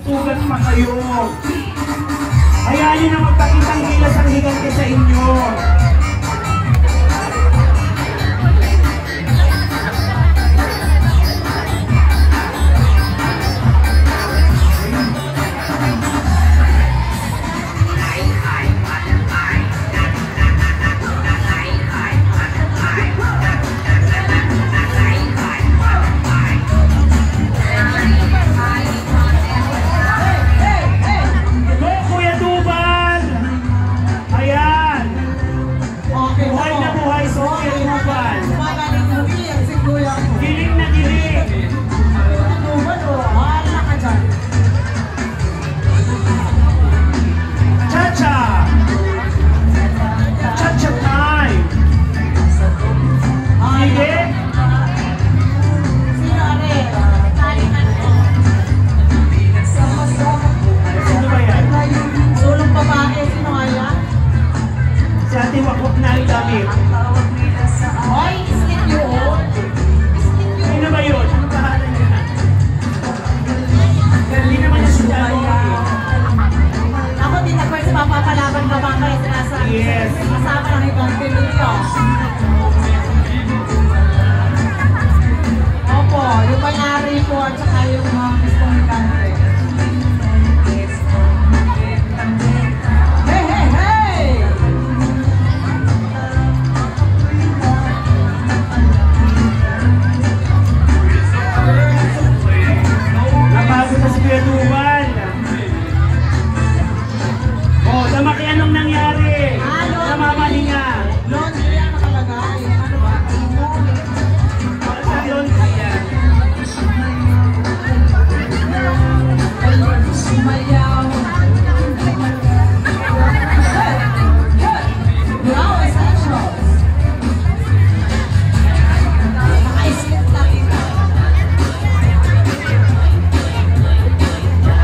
sugat pa kayo. Hayaan nyo na magpakitang gilas ang higante sa inyo. Yes. Kasama ng ibang pinito. Opo, yung may-ari po at saka